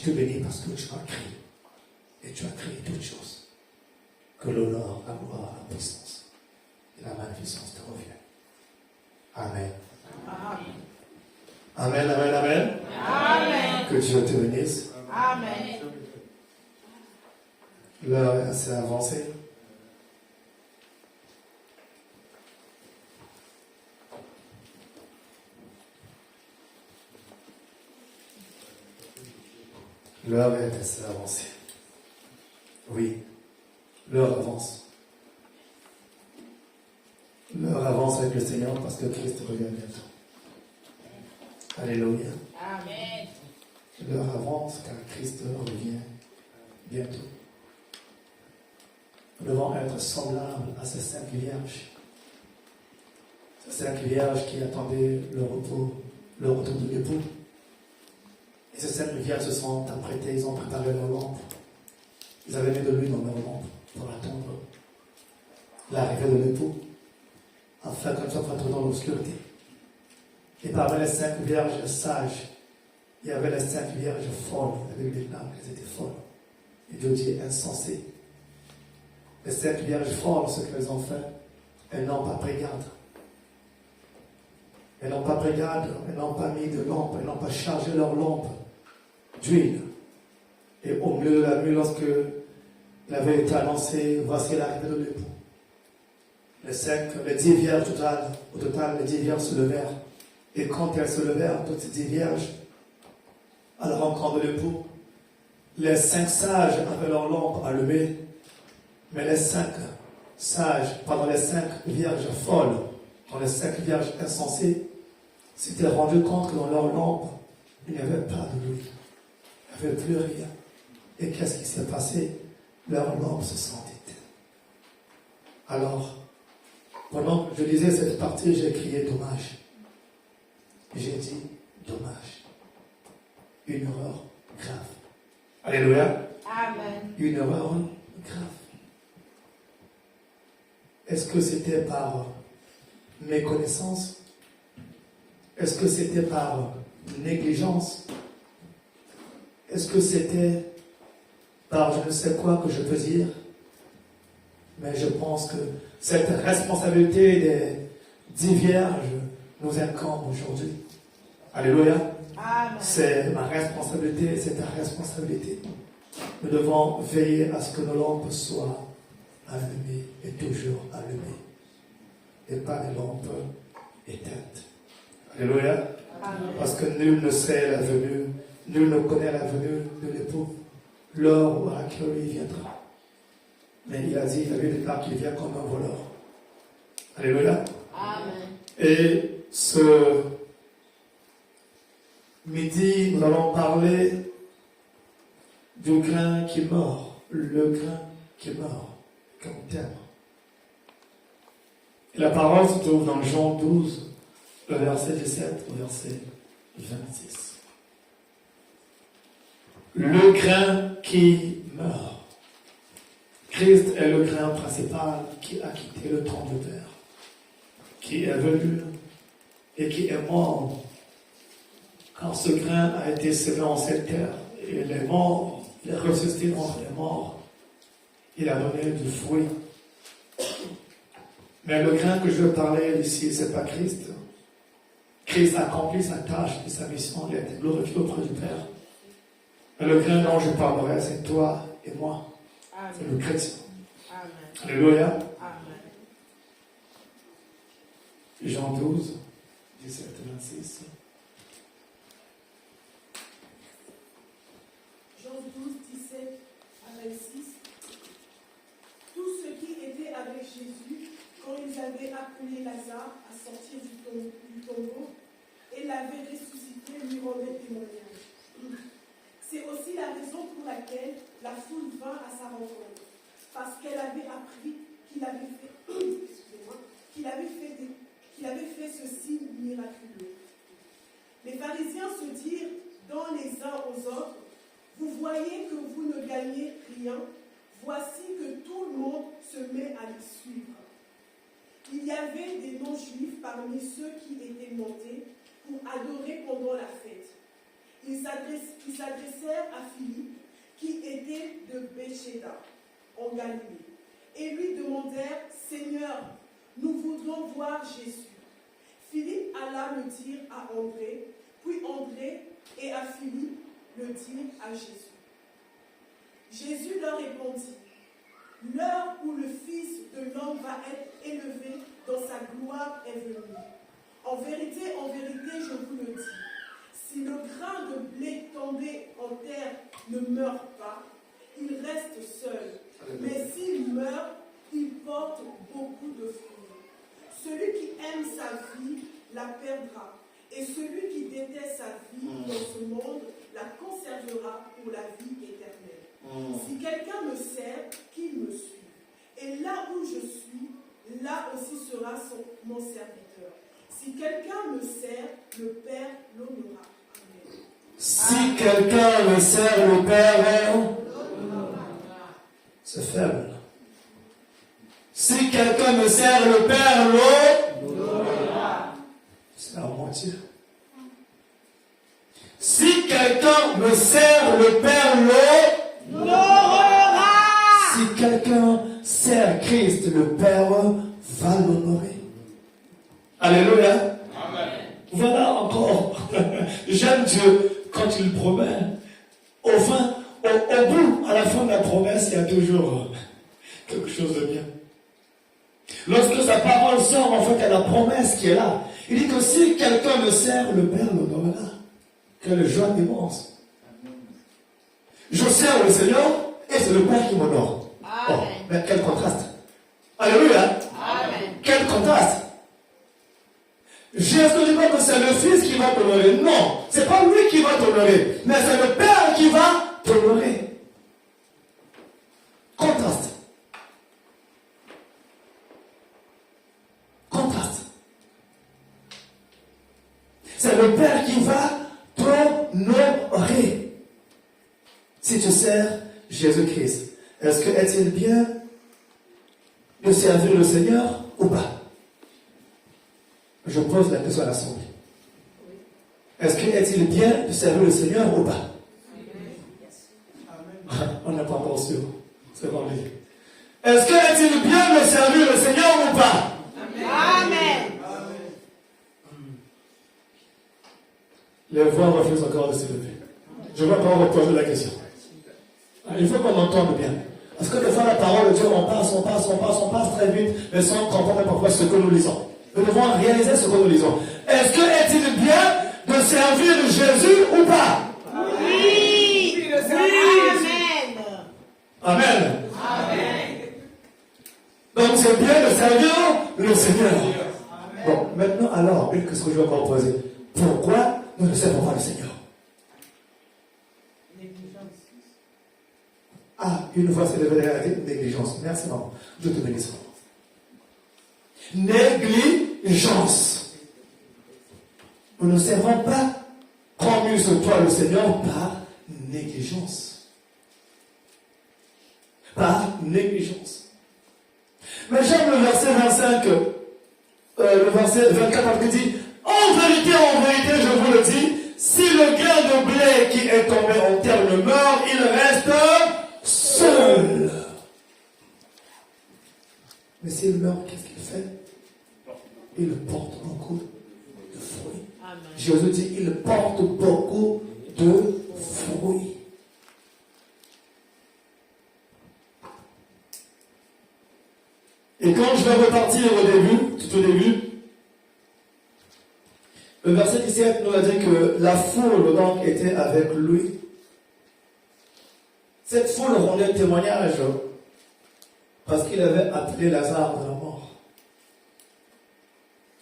te bénis parce que tu as créé. Et tu as créé toutes choses. Que l'honneur, la gloire, la puissance et la magnificence te reviennent. Amen. Amen, amen, amen. Amen. Que Dieu te bénisse. Amen. L'heure est assez avancée. L'heure est assez avancée. Oui, l'heure avance. L'heure avance avec le Seigneur parce que Christ revient bientôt. Alléluia. Amen. L'heure avance car Christ revient bientôt. Nous devons être semblables à ces 5 vierges. Ces 5 vierges qui attendaient le retour de l'époux. Et ces 5 vierges se sont apprêtées, ils ont préparé leur lampe. Ils avaient mis de l'huile dans leur lampe pour attendre l'arrivée de l'époux, afin qu'on ne soit pas trop dans l'obscurité. Et parmi les 5 vierges sages, il y avait les 5 vierges folles, avec des lampes, elles étaient folles. Et Dieu dit insensées. Les 5 vierges folles, ce qu'elles ont fait, elles n'ont pas pris garde. Elles n'ont pas pris garde, elles n'ont pas mis de lampe, elles n'ont pas chargé leur lampe d'huile. Et au milieu de la nuit, lorsque il avait été annoncé, voici l'arrivée de l'époux. Les 10 vierges au total, les 10 vierges se levèrent. Et quand elles se levèrent, toutes ces 10 vierges, à la rencontre de l'époux, les 5 sages avaient leur lampe allumée, mais les 5 sages, pendant les 5 vierges folles, dans les 5 vierges insensées, s'étaient rendus compte que dans leur lampe, il n'y avait pas de l'huile. Il n'y avait plus rien. Et qu'est-ce qui s'est passé? Leurs lampes se sont éteintes. Alors, pendant que je lisais cette partie, j'ai crié dommage. J'ai dit dommage. Une erreur grave. Alléluia. Amen. Une erreur grave. Est-ce que c'était par méconnaissance? Est-ce que c'était par négligence? Est-ce que c'était par je ne sais quoi que je peux dire? Mais je pense que cette responsabilité des 10 vierges nous incombe aujourd'hui. Alléluia. Amen. C'est ma responsabilité, c'est ta responsabilité. Nous devons veiller à ce que nos lampes soient allumées et toujours allumées. Et pas des lampes éteintes. Alléluia. Amen. Parce que nul ne sait la venue, nul ne connaît la venue de l'époux, l'heure où à laquelle il viendra. Mais il a dit, il avait déclaré qu'il vient comme un voleur. Alléluia. Amen. Et ce midi, nous allons parler du grain qui meurt, le grain qui meurt, comme thème. Et la parole se trouve dans Jean 12, le verset 17 au verset 26. Le grain qui meurt. Christ est le grain principal qui a quitté le trône de terre, qui est venu et qui est mort. Quand ce grain a été semé en cette terre, et il est mort, il est ressuscité entre les morts, il a donné du fruit. Mais le grain que je veux parler ici, ce n'est pas Christ. Christ a accompli sa tâche et sa mission, il a été glorifié auprès du Père. Mais le grain dont je parlerai, c'est toi et moi. Amen. C'est le chrétien. Amen. Alléluia. Amen. Jean 12, 17 et 26. Jean 12, 17 à 26. Tous ceux qui étaient avec Jésus, quand ils avaient appelé Lazare à sortir du tombeau et l'avaient ressuscité, lui rendaient témoignage. C'est aussi la raison pour laquelle la foule vint à sa rencontre, parce qu'elle avait appris qu'il avait fait ce signe miraculeux. Les pharisiens se dirent dans les uns aux autres, vous voyez que vous ne gagnez rien, voici que tout le monde se met à les suivre. Il y avait des non-juifs parmi ceux qui étaient montés pour adorer pendant la fête. Ils s'adressèrent à Philippe, qui était de Béchéda, en Galilée, et lui demandèrent, « Seigneur, nous voudrions voir Jésus. » Philippe alla le dire à André, puis André et à Philippe le dire à Jésus. Jésus leur répondit, « L'heure où le Fils de l'homme va être élevé dans sa gloire est venue. En vérité, je vous le dis, si le grain de blé tombé en terre ne meurt pas, il reste seul. Mais s'il meurt, il porte beaucoup de fruits. Celui qui aime sa vie la perdra, et celui qui déteste sa vie dans ce monde la conservera pour la vie éternelle. Si quelqu'un me sert, qu'il me suive. Et là où je suis, là aussi sera mon serviteur. Si quelqu'un me sert, le Père l'honorera. Amen. Si quelqu'un me sert, le Père, c'est faible. Si quelqu'un me sert, le Père l'honorera. C'est à moitié. Si quelqu'un me sert, le Père l'honorera. Si quelqu'un sert Christ, le Père va l'honorer. Alléluia. Amen. Voilà encore. J'aime Dieu quand il promet. Au bout, à la fin de la promesse, il y a toujours quelque chose de bien. Lorsque sa parole sort, en fait, il y a la promesse qui est là. Il dit que si quelqu'un me sert, le Père l'honorera. Quelle joie immense. Je sers le Seigneur et c'est le Père qui m'honore. Oh, mais quel contraste. Alléluia. Amen. Quel contraste. Jésus ne dit pas que c'est le Fils qui va t'honorer. Non, c'est pas lui qui va t'honorer, mais c'est le Père qui va t'honorer. Contraste. Contraste. C'est le Père qui va t'honorer. Si tu sers Jésus-Christ, est-il bien de servir le Seigneur ou pas? Je pose la question à l'Assemblée. Est-il bien de servir le Seigneur ou pas? On n'est pas encore sûr. C'est bon. Est-il bien de servir le Seigneur ou pas? Amen. Les voix refusent encore de s'élever. Je ne vais pas reposer la question. Il faut qu'on entende bien. Parce que des fois, la parole de Dieu, on passe très vite, mais sans comprendre parfois ce que nous lisons. Nous devons réaliser ce que nous lisons. Est-il bien de servir Jésus ou pas? Oui. Amen. Amen. Donc c'est bien de servir le Seigneur. Bon, maintenant alors, une question que je vais encore poser. Pourquoi nous ne servons pas le Seigneur? Ah, une fois c'est de la négligence. Merci maman. Je te bénis. Négligence. Nous ne servons pas comme il se doit le Seigneur par négligence. Par négligence. Mais j'aime le verset 25, le verset 24 qui dit, en vérité, je vous le dis, si le grain de blé qui est tombé en terre ne meurt, il reste seul. Mais s'il meurt, qu'est-ce qu'il fait? Il porte beaucoup de fruits. Amen. Jésus dit, il porte beaucoup de fruits. Et quand je vais repartir tout au début, le verset 17 nous a dit que la foule donc était avec lui. Cette foule rendait témoignage parce qu'il avait appelé Lazare de la mort.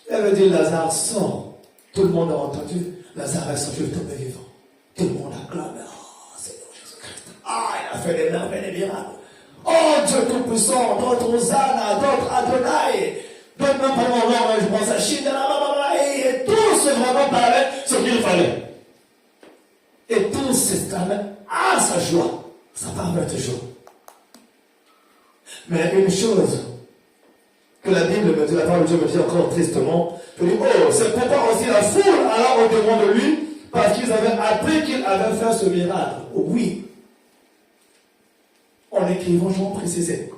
Il avait dit, Lazare sort. Tout le monde a entendu. Lazare est sorti, tombé vivant. Tout le monde acclame. Oh, Seigneur Jésus-Christ. Ah, il a fait des merveilles, des miracles. Oh, Dieu Tout-Puissant, d'autres Hosanna, d'autres Adonai, d'autres même pas mon nom, je pense à Chine, et tous vraiment parlaient ce qu'il fallait. Et tous s'exclamaient à sa joie, sa parfaite joie. Mais une chose que la Bible me dit, la parole de Dieu me dit encore tristement, je dis, oh, c'est pourquoi aussi la foule alla au devant de lui, Parce qu'ils avaient appris qu'il avait fait ce miracle. Oui. En écrivant, Jean précisait.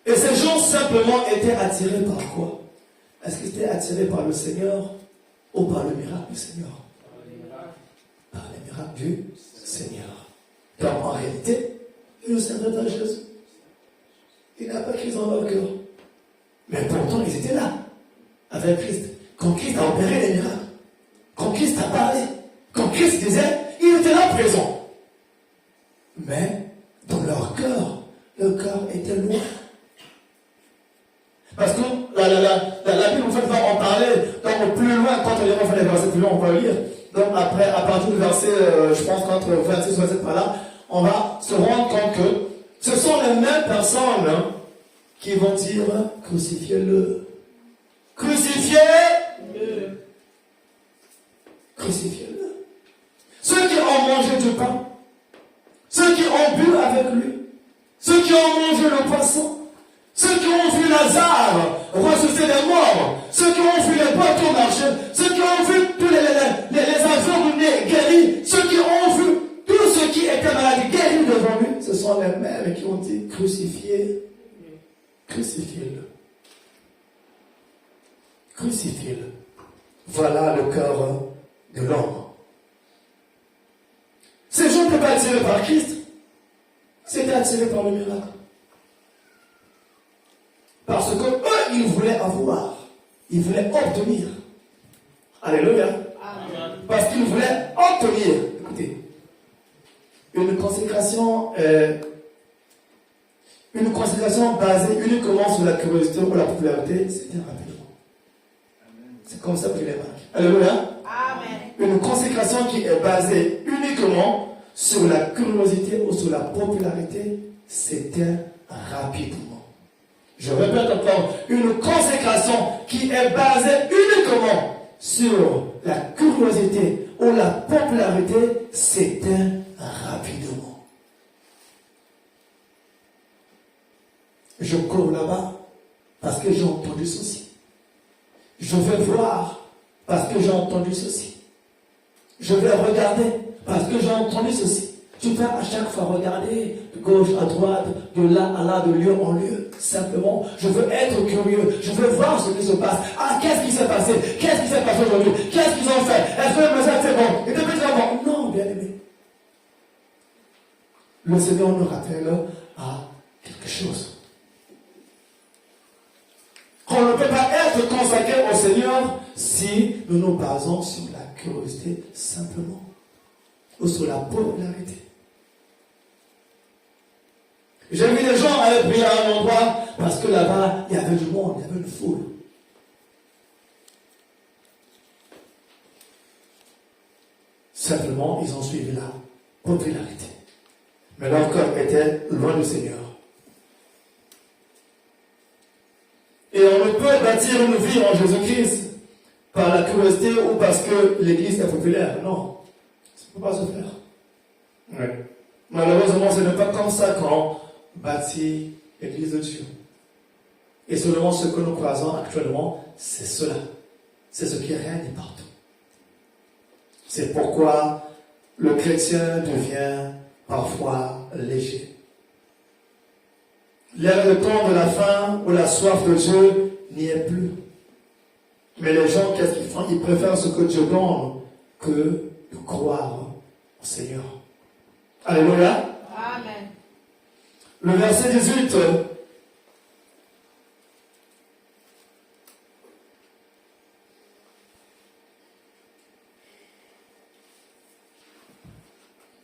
Et ces gens simplement étaient attirés par quoi? Est-ce qu'ils étaient attirés par le Seigneur ou par le miracle du Seigneur? Par les miracles du Seigneur. Car en réalité, ils ne servaient pas Jésus. Il n'a pas Christ dans leur cœur. Mais pourtant, ils étaient là, avec Christ. Quand Christ a opéré les miracles, quand Christ a parlé, quand Christ disait, il était là présent. Mais dans leur cœur était loin. Parce que la Bible, en fait, va en parler. Donc, plus loin, quand on ira faire les versets plus loin, on va le lire. Donc, après, à partir du verset, je pense qu'entre 26 et 27 par là, on va se rendre compte que ce sont les mêmes personnes qui vont dire crucifiez-le. Crucifiez-le. Crucifiez-le. Ceux qui ont mangé du pain, ceux qui ont bu avec lui, ceux qui ont mangé le poisson, ceux qui ont vu Lazare ressusciter des morts, ceux qui ont vu les bateaux marcher, ceux qui ont vu tous les aveugles guéris, ceux qui ont vu tous ceux qui étaient malades guéris devant lui, ce sont les mêmes qui ont dit crucifiez, crucifiez-le. Crucifiez-le. Voilà le cœur de l'homme. Ces gens n'étaient pas attirés par Christ, c'était attirés par le miracle. Parce que eux, ils voulaient avoir, ils voulaient obtenir. Alléluia. Amen. Parce qu'ils voulaient obtenir. Écoutez, une consécration basée uniquement sur la curiosité ou la popularité, c'était rapidement. C'est comme ça que je les marque. Alléluia. Amen. Une consécration qui est basée uniquement sur la curiosité ou sur la popularité, c'était rapidement. Je répète encore, une consécration qui est basée uniquement sur la curiosité ou la popularité, s'éteint rapidement. Je cours là-bas parce que j'ai entendu ceci. Je vais voir parce que j'ai entendu ceci. Je vais regarder parce que j'ai entendu ceci. Tu peux à chaque fois regarder de gauche à droite, de là à là, de lieu en lieu. Simplement, je veux être curieux. Je veux voir ce qui se passe. Ah, qu'est-ce qui s'est passé? Qu'est-ce qui s'est passé aujourd'hui? Qu'est-ce qu'ils ont fait? Est-ce que le message c'est bon? Et depuis bon? Non, bien aimé. Le Seigneur nous rappelle à quelque chose. On ne peut pas être consacré au Seigneur si nous nous basons sur la curiosité simplement ou sur la popularité. J'ai vu des gens aller prier à un endroit parce que là-bas, il y avait du monde, il y avait une foule. Simplement, ils ont suivi la popularité. Mais leur cœur était loin du Seigneur. Et on ne peut bâtir une vie en Jésus-Christ par la curiosité ou parce que l'Église est populaire. Non, ça ne peut pas se faire. Oui. Malheureusement, ce n'est pas comme ça qu'on bâtit l'Église de Dieu. Et seulement ce que nous croisons actuellement, c'est cela. C'est ce qui règne partout. C'est pourquoi le chrétien devient parfois léger. L'air de temps de la faim ou la soif de Dieu n'y est plus. Mais les gens, qu'est-ce qu'ils font? Ils préfèrent ce que Dieu donne que de croire au Seigneur. Alléluia. Amen. Le verset 18.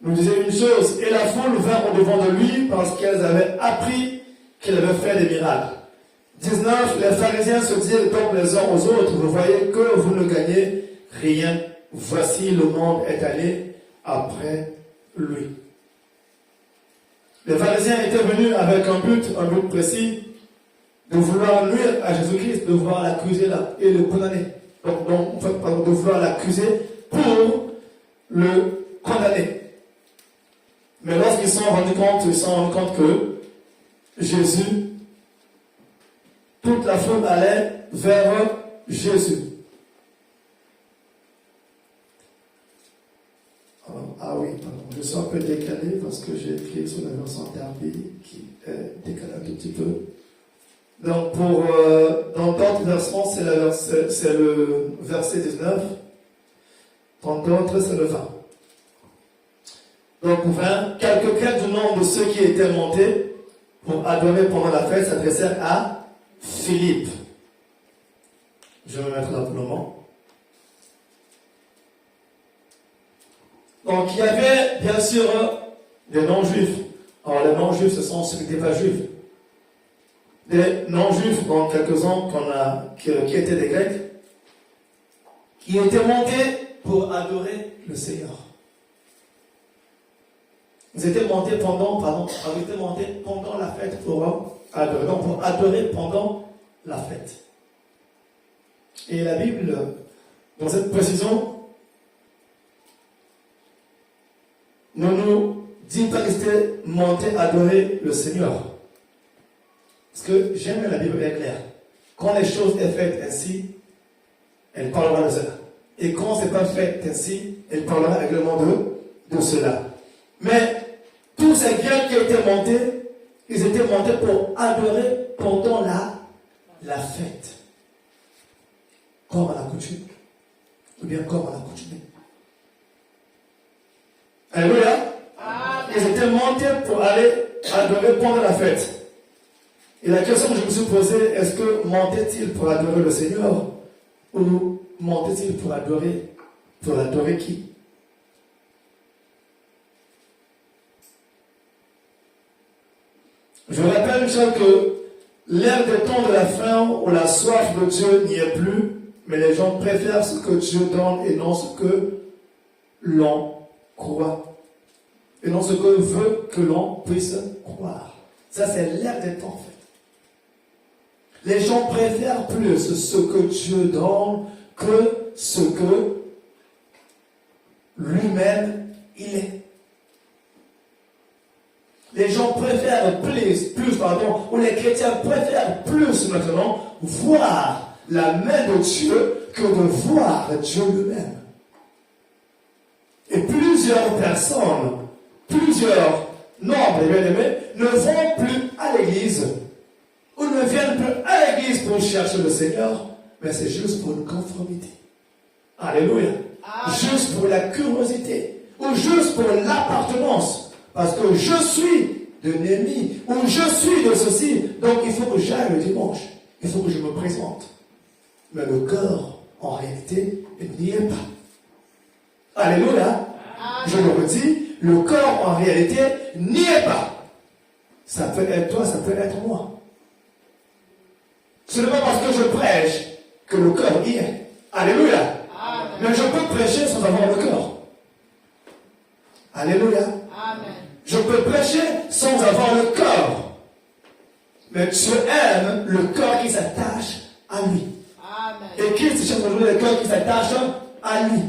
Nous disait une chose, et la foule vint au-devant de lui parce qu'elles avaient appris qu'il avait fait des miracles. 19. Les pharisiens se dirent donc les uns aux autres, vous voyez que vous ne gagnez rien. Voici le monde est allé après lui. Les pharisiens étaient venus avec un but précis, de vouloir nuire à Jésus-Christ, de vouloir l'accuser et le condamner. Donc en fait, de vouloir l'accuser pour le condamner. Mais lorsqu'ils se sont rendus compte que Jésus, toute la foule allait vers Jésus. parce que j'ai écrit sur la version Darby qui est décalée un tout petit peu. Donc, dans d'autres versions, c'est le verset 19. Dans d'autres, c'est le 20. Donc, 20, quelques du nombre de ceux qui étaient montés pour adorer pendant la fête s'adressèrent à Philippe. Je vais me mettre là pour le moment. Donc, il y avait, bien sûr, des non-juifs. Alors, les non-juifs, ce sont ceux qui n'étaient pas juifs. Des non-juifs, donc quelques-uns qui étaient des Grecs, qui étaient montés pour adorer le Seigneur. Ils étaient montés pendant la fête pour adorer. Donc, pour adorer pendant la fête. Et la Bible, dans cette précision, ne nous dit pas qu'ils étaient montés adorer le Seigneur. Parce que j'aime la Bible est claire. Quand les choses sont faites ainsi, elle parlera de cela. Et quand ce n'est pas fait ainsi, elle parlera également de cela. Mais tous ces Grecs qui étaient montés, ils étaient montés pour adorer pendant la fête. Comme à la coutume. Ou bien comme à la coutume. Alléluia. Ils étaient montés pour aller adorer pendant la fête. Et la question que je me suis posée, est-ce que montaient-ils pour adorer le Seigneur ou montaient-ils pour adorer qui? Je rappelle une chose que l'ère des temps de la faim ou la soif de Dieu n'y est plus, mais les gens préfèrent ce que Dieu donne et non ce que l'on croit. Et non ce que veut que l'on puisse croire. Ça, c'est l'ère des temps, en fait. Les gens préfèrent plus ce que Dieu donne que ce que lui-même il est. Les gens préfèrent ou les chrétiens préfèrent plus maintenant voir la main de Dieu que de voir Dieu lui-même. Et plusieurs personnes, plusieurs nombres, bien-aimés, ne vont plus à l'église ou ne viennent plus à l'église pour chercher le Seigneur, mais c'est juste pour une conformité. Alléluia. Juste pour la curiosité ou juste pour l'appartenance. Parce que je suis de Néhémie ou je suis de ceci, donc il faut que j'aille le dimanche. Il faut que je me présente. Mais le cœur, en réalité, n'y est pas. Alléluia. Je le redis, le corps en réalité n'y est pas. Ça peut être toi, ça peut être moi. Ce n'est pas parce que je prêche que le cœur y est. Alléluia. Amen. Mais je peux prêcher sans avoir le cœur. Alléluia. Amen. Je peux prêcher sans avoir le cœur. Mais Dieu aime le cœur qui s'attache à lui. Amen. Et Christ cherche aujourd'hui le cœur qui s'attache à lui.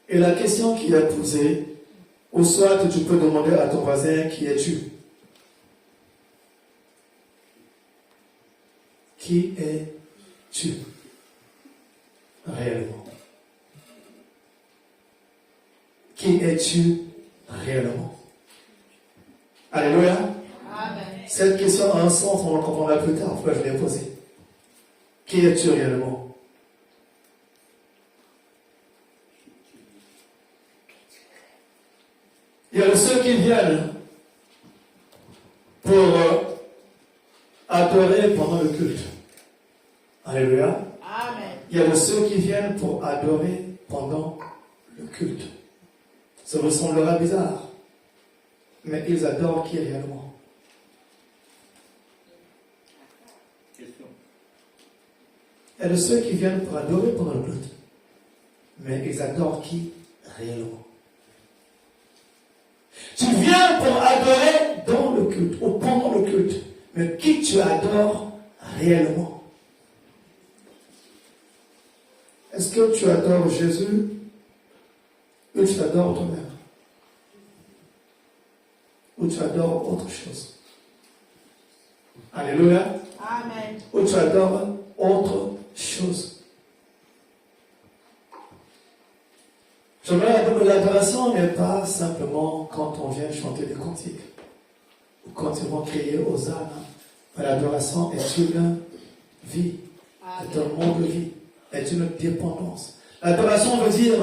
Et la question qu'il a posée, ou soit tu peux demander à ton voisin, qui es-tu? Qui es-tu réellement? Qui es-tu réellement? Alléluia. Amen. Cette question a un sens, on le comprendra plus tard, pourquoi je l'ai posée. Qui es-tu réellement? Il y a ceux qui viennent pour adorer pendant le culte. Alléluia. Amen. Il y a ceux qui viennent pour adorer pendant le culte. Ça vous semblera bizarre, mais ils adorent qui réellement? Question. Il y a ceux qui viennent pour adorer pendant le culte, mais ils adorent qui réellement? Tu viens pour adorer dans le culte ou pendant le culte, mais qui tu adores réellement? Est-ce que tu adores Jésus ou tu adores toi-même? Ou tu adores autre chose? Alléluia. Amen. Ou tu adores autre chose? L'adoration n'est pas simplement quand on vient chanter des cantiques ou quand ils vont crier aux âmes. Mais l'adoration est une vie, est un mode de vie, est une dépendance. L'adoration veut dire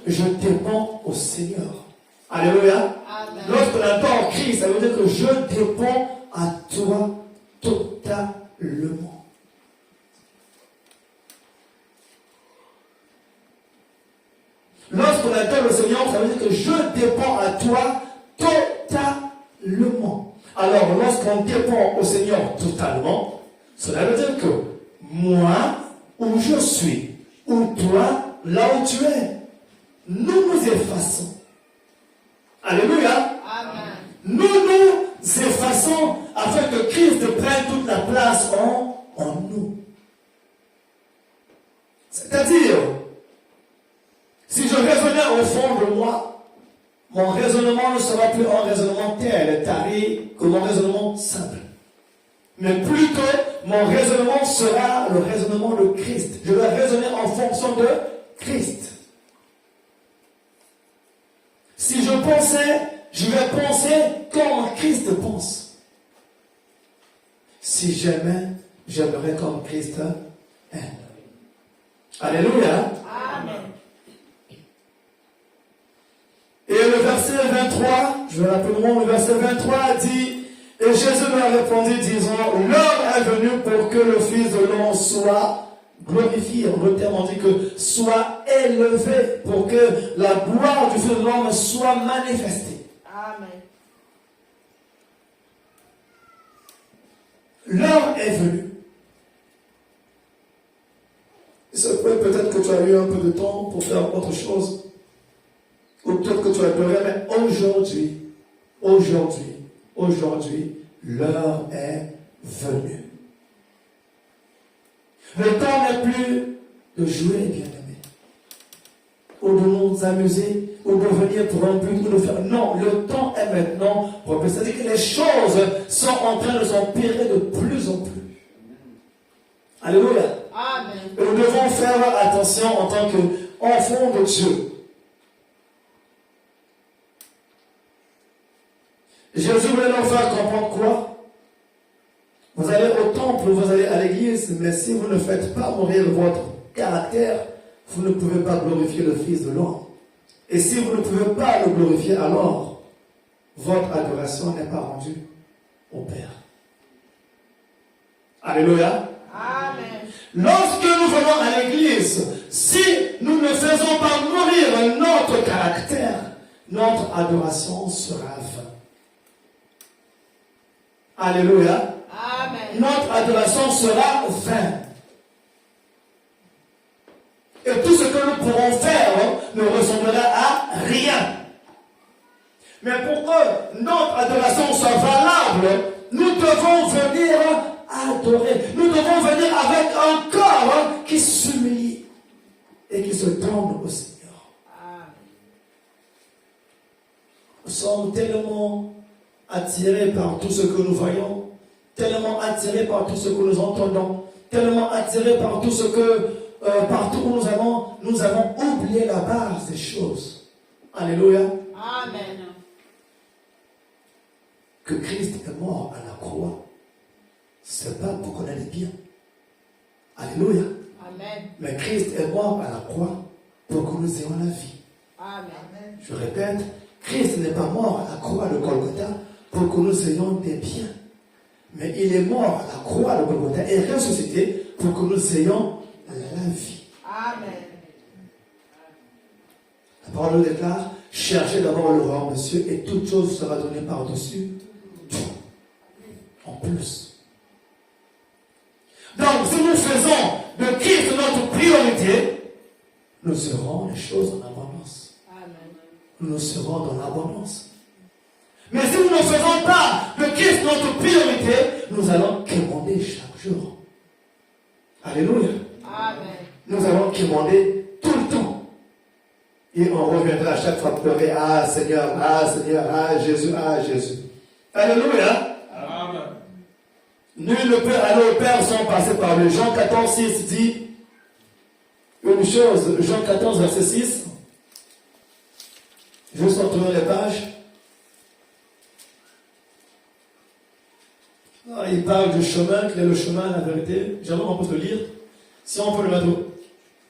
je dépends au Seigneur. Alléluia. Lorsqu'on adore Christ, ça veut dire que je dépends à toi totalement. Lorsqu'on adore le Seigneur, ça veut dire que je dépends à toi totalement. Alors, lorsqu'on dépend au Seigneur totalement, cela veut dire que moi, où je suis, ou toi, là où tu es, nous nous effaçons. Alléluia. Amen. Nous nous effaçons afin que Christ prenne toute la place en nous. C'est-à-dire, si je raisonnais au fond de moi, mon raisonnement ne sera plus un raisonnement tel, taré, que mon raisonnement simple. Mais plutôt, mon raisonnement sera le raisonnement de Christ. Je vais raisonner en fonction de Christ. Si je pensais, je vais penser comme Christ pense. Si j'aimais, j'aimerais comme Christ aime. Alléluia. Amen. Et le verset 23, je vais rapidement, le verset 23 dit, et Jésus leur répondit, disant, l'heure est venue pour que le Fils de l'homme soit glorifié. Le terme on dit que soit élevé, pour que la gloire du Fils de l'homme soit manifestée. Amen. L'heure est venue. Il se peut peut-être que tu as eu un peu de temps pour faire autre chose. Ou peut-être que tu as pleuré, mais aujourd'hui, l'heure est venue. Le temps n'est plus de jouer, bien-aimés, ou de nous amuser, ou de venir pour un but, ou de faire. Non, le temps est maintenant pour. C'est-à-dire que les choses sont en train de s'empirer de plus en plus. Alléluia. Amen. Et nous devons faire attention en tant qu'enfants de Dieu. Jésus voulait leur faire comprendre quoi? Vous allez au temple, vous allez à l'église, mais si vous ne faites pas mourir votre caractère, vous ne pouvez pas glorifier le Fils de l'homme. Et si vous ne pouvez pas le glorifier, alors votre adoration n'est pas rendue au Père. Alléluia. Amen. Lorsque nous venons à l'église, si nous ne faisons pas mourir notre caractère, notre adoration sera vaine. Alléluia. Amen. Notre adoration sera vaine. Et tout ce que nous pourrons faire ne ressemblera à rien. Mais pour que notre adoration soit valable, nous devons venir adorer. Nous devons venir avec un corps qui s'humilie et qui se donne au Seigneur. Amen. Nous sommes tellement attirés par tout ce que nous voyons, tellement attirés par tout ce que nous entendons, tellement attirés par tout ce que, partout où nous avons oublié la base des choses. Alléluia. Amen. Que Christ est mort à la croix, c'est pas pour qu'on aille bien. Alléluia. Amen. Mais Christ est mort à la croix pour que nous ayons la vie. Amen. Je répète, Christ n'est pas mort à la croix de Golgotha pour que nous ayons des biens. Mais il est mort à la croix de Golgotha et ressuscité pour que nous ayons la vie. Amen. La parole nous déclare, cherchez d'abord le royaume de Dieu et toute chose sera donnée par-dessus tout. En plus. Donc, si nous faisons de Christ notre priorité, nous aurons les choses en abondance. Amen. Nous serons dans l'abondance. Mais si nous ne faisons pas de Christ notre priorité, nous allons quémander chaque jour. Alléluia. Amen. Nous allons quémander tout le temps. Et on reviendra à chaque fois pleurer, ah Seigneur, ah Jésus, ah Jésus. Alléluia. Amen. Nul ne peut aller au Père sans passer par lui. Jean 14, 6 dit une chose, Jean 14, verset 6. Juste en tournant les pages. Ah, il parle du chemin, quel est le chemin, la vérité. J'aimerais qu'on peut le lire. Si on peut le mettre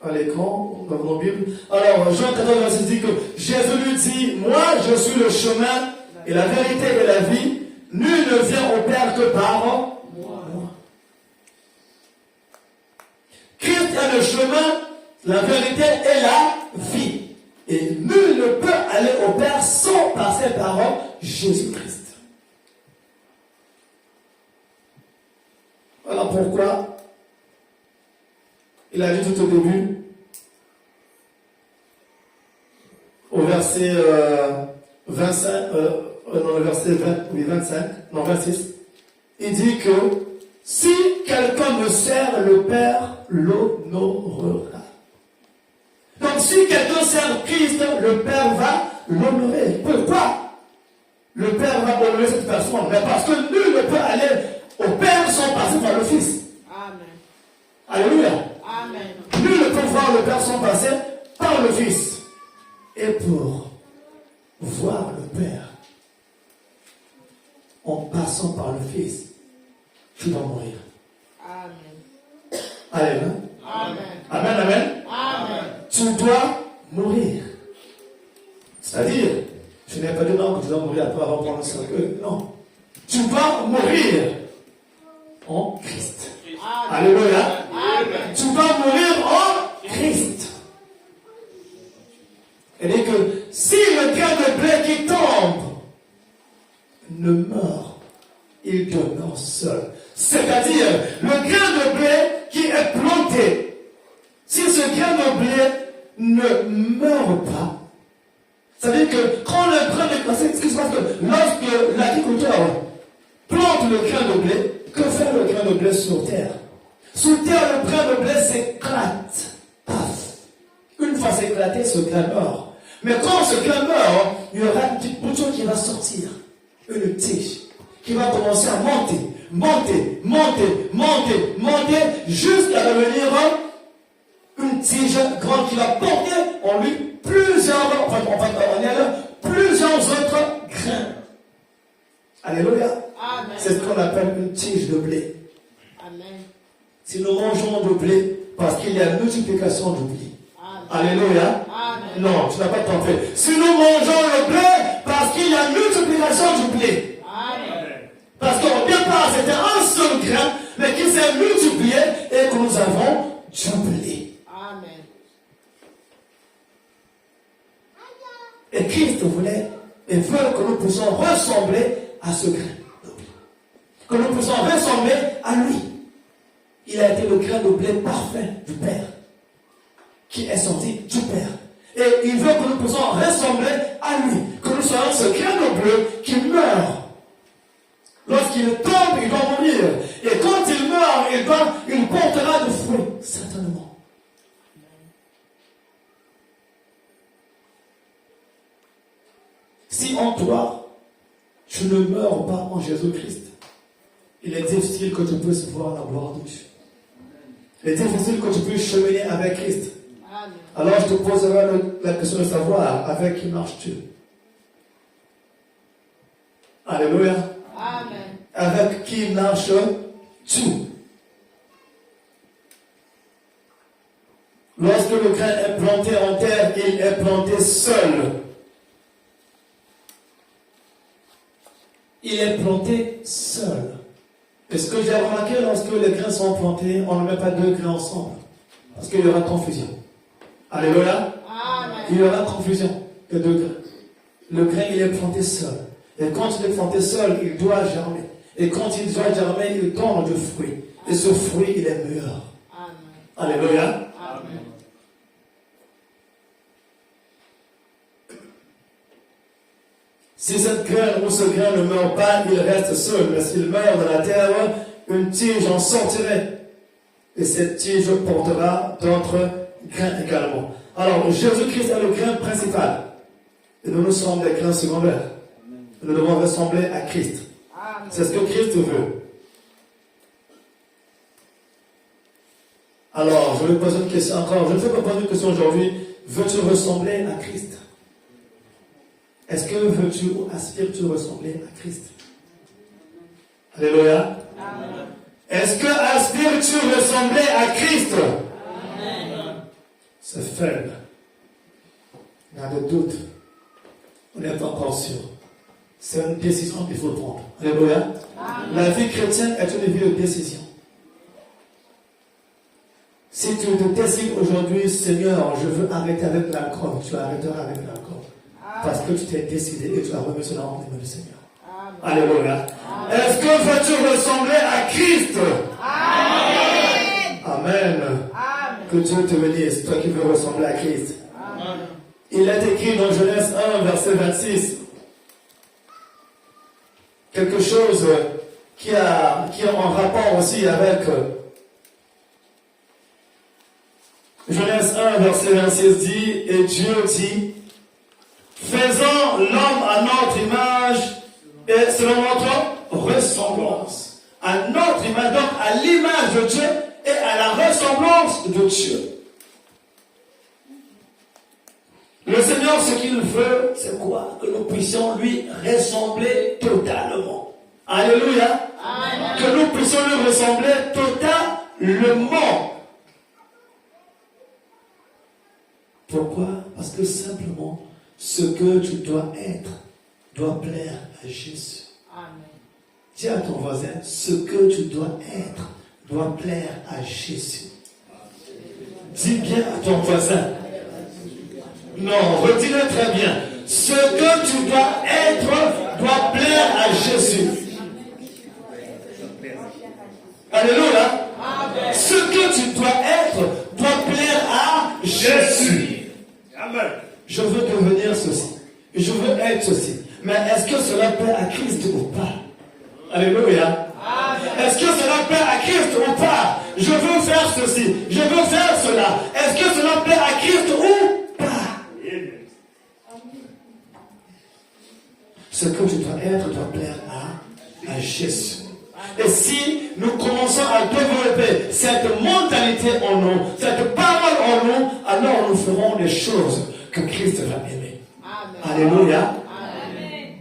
à l'écran, dans nos Bibles. Alors, Jean 14, verset dit que Jésus lui dit, moi, je suis le chemin et la vérité et la vie. Nul ne vient au Père que par moi. Christ est le chemin, la vérité et la vie. Et nul ne peut aller au Père sans passer par Jésus-Christ. Voilà pourquoi il a dit tout au début, au verset 25, dans le verset 26, il dit que si quelqu'un me sert, le Père l'honorera. Donc si quelqu'un sert Christ, le Père va l'honorer. Pourquoi le Père va honorer cette personne? Mais parce que nul ne peut aller au Père sans passer par le Fils. Amen. Alléluia. Amen. Nul ne peut voir le Père sans passer par le Fils. Et pour voir le Père en passant par le Fils, tu vas mourir. Amen. Alléluia. Amen. Amen, amen. Amen. Tu dois mourir. C'est-à-dire, je n'ai pas dit non que tu dois mourir après avoir prendre le cercueil. Non. Tu dois mourir en Christ. Amen. Alléluia. Amen. Tu dois mourir en Christ. Et dit que si le grain de blé qui tombe ne meurt, il demeure seul. C'est-à-dire, le grain de blé qui est planté, si ce grain de blé ne meurt pas, ça veut dire que quand le grain de blé, ce qui se passe que lorsque l'agriculteur plante le grain de blé, que fait le grain de blé sur terre? Sur terre, le grain de blé s'éclate. Paf! Une fois éclaté, ce grain meurt. Mais quand ce grain meurt, il y aura une petite bouton qui va sortir. Une tige qui va commencer à monter, jusqu'à devenir une tige grande qui va porter en lui plusieurs autres grains. Alléluia. Amen. C'est ce qu'on appelle une tige de blé. Amen. Si nous mangeons de blé, parce qu'il y a une multiplication de blé. Amen. Alléluia. Amen. Non, tu n'as pas compris. Si nous mangeons le blé, parce qu'il y a une multiplication du blé. Amen. Parce qu'au départ, c'était un seul grain, mais qui s'est multiplié et que nous avons du blé. Amen. Et Christ voulait et veut que nous puissions ressembler à ce grain de blé. Que nous puissions ressembler à lui. Il a été le grain de blé parfait du Père, qui est sorti du Père. Et il veut que nous puissions ressembler à lui. Que nous soyons ce grain de blé qui meurt. Lorsqu'il tombe, il va mourir. Et quand il meurt, il portera du fruit, certainement. Si en toi, tu ne meurs pas en Jésus-Christ, il est difficile que tu puisses voir la gloire de Dieu. Il est difficile que tu puisses cheminer avec Christ. Amen. Alors je te poserai la question de savoir avec qui marches-tu. Alléluia. Amen. Avec qui marches-tu? Lorsque le grain est planté en terre, il est planté seul. Il est planté seul. Et ce que j'ai remarqué, lorsque les grains sont plantés, on ne met pas deux grains ensemble. Parce qu'il y aura confusion. Alléluia. Amen. Il y aura confusion de deux grains. Le grain, il est planté seul. Et quand il est planté seul, il doit germer. Et quand il doit germer, il donne du fruit. Et ce fruit, il est meilleur. Amen. Alléluia. Amen. Si cette graine ou ce grain ne meurt pas, il reste seul. Mais s'il meurt dans la terre, une tige en sortirait. Et cette tige portera d'autres grains également. Alors, Jésus-Christ est le grain principal. Et nous sommes des grains secondaires. Nous devons ressembler à Christ. Amen. C'est ce que Christ veut. Alors, je vais poser une question encore. Je ne vais pas poser une question aujourd'hui. Veux-tu ressembler à Christ? Est-ce que veux-tu ou aspires-tu ressembler à Christ? Alléluia. Amen. Est-ce que aspires-tu ressembler à Christ? Amen. C'est faible. Il y a des doutes. On n'est pas encore sûr. C'est une décision qu'il faut prendre. Alléluia. La vie chrétienne est une vie de décision. Si tu te décides aujourd'hui, Seigneur, je veux arrêter avec l'alcool, tu arrêteras avec l'alcool. Parce que tu t'es décidé et tu as remis cela en main du Seigneur. Amen. Alléluia. Est-ce que veux-tu ressembler à Christ? Amen. Amen. Amen. Que Dieu te bénisse, toi qui veux ressembler à Christ. Amen. Il est écrit dans Genèse 1, verset 26, quelque chose qui est en rapport aussi avec Genèse 1, verset 26 dit, et Dieu dit, faisons l'homme à notre image et selon notre ressemblance. À notre image, donc à l'image de Dieu et à la ressemblance de Dieu. Le Seigneur, ce qu'il veut, c'est quoi? Que nous puissions lui ressembler totalement. Alléluia. Amen. Que nous puissions lui ressembler totalement. Pourquoi? Parce que simplement, ce que tu dois être doit plaire à Jésus. Amen. Dis à ton voisin, ce que tu dois être doit plaire à Jésus. Dis bien à ton voisin. Non, redis-le très bien. Ce que tu dois être doit plaire à Jésus. Alléluia. Amen. Ce que tu dois être doit plaire à Jésus. Amen. Je veux devenir ceci. Je veux être ceci. Mais est-ce que cela plaît à Christ ou pas? Alléluia. Amen. Est-ce que cela plaît à Christ ou pas? Je veux faire ceci. Je veux faire cela. Est-ce que cela plaît à Christ ou pas? Ce que tu dois être doit plaire à Jésus. Et si nous commençons à développer cette mentalité en nous, cette parole en nous, alors nous ferons les choses que Christ va aimer. Amen. Alléluia. Amen.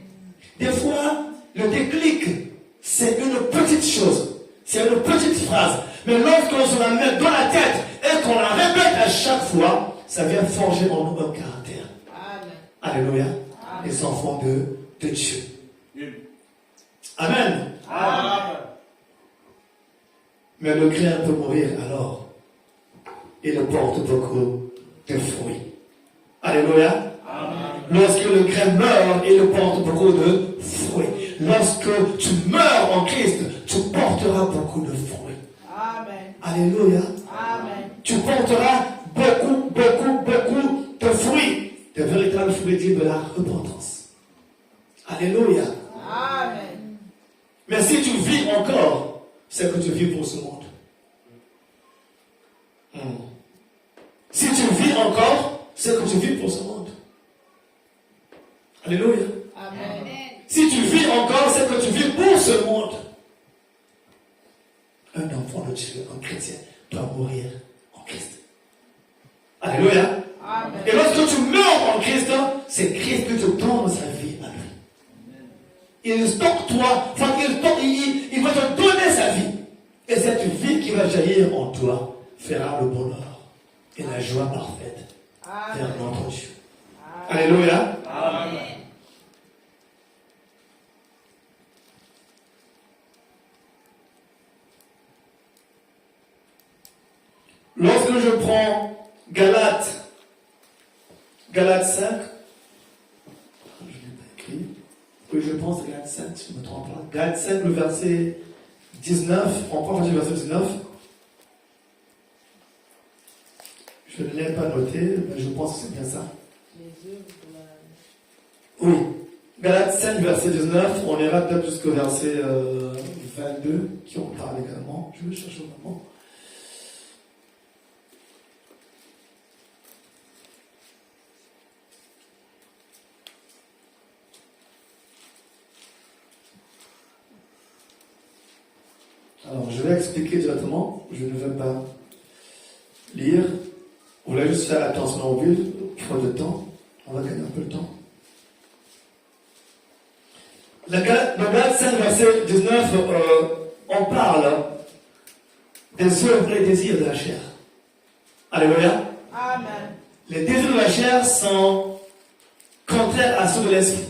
Des fois, le déclic, c'est une petite chose, c'est une petite phrase. Mais lorsqu'on se la met dans la tête et qu'on la répète à chaque fois, ça vient forger en nous un caractère. Amen. Alléluia. Amen. Les enfants de Dieu. Amen. Amen. Mais le grain peut mourir alors. Il porte beaucoup de fruits. Alléluia. Lorsque le grain meurt, il porte beaucoup de fruits. Lorsque tu meurs en Christ, tu porteras beaucoup de fruits. Amen. Alléluia. Amen. Tu porteras beaucoup de fruits. De véritables fruits dignes de la repentance. Alléluia. Amen. Mais si tu vis encore, c'est que tu vis pour ce monde. Si tu vis encore, c'est que tu vis pour ce monde. Alléluia. Amen. Si tu vis encore, c'est que tu vis pour ce monde. Un enfant de Dieu, un chrétien, doit mourir en Christ. Alléluia. Amen. Et lorsque tu meurs en Christ, c'est Christ qui te donne sa vie à lui. Il stocke toi, enfin, il va te donner sa vie. Et cette vie qui va jaillir en toi fera le bonheur et la joie parfaite vers notre Dieu. Alléluia. Amen. Lorsque je prends Galates 5, je ne l'ai pas écrit, oui, je pense que Galates 5, si je ne me trompe pas. Galates 5, le verset 19, on prend le verset 19. Je ne l'ai pas noté, mais je pense que c'est bien ça. Les œuvres de la... Oui. Galates 5, verset 19, on ira peut-être jusqu'au verset 22, qui en parle également. Je vais chercher au moment. Alors, je vais expliquer directement. Je ne vais pas lire. On va juste faire attention au but, faute de temps. On va gagner un peu de temps. Dans Galates 5, verset 19, on parle des œuvres et des désirs de la chair. Alléluia. Amen. Les désirs de la chair sont contraires à ceux de l'esprit.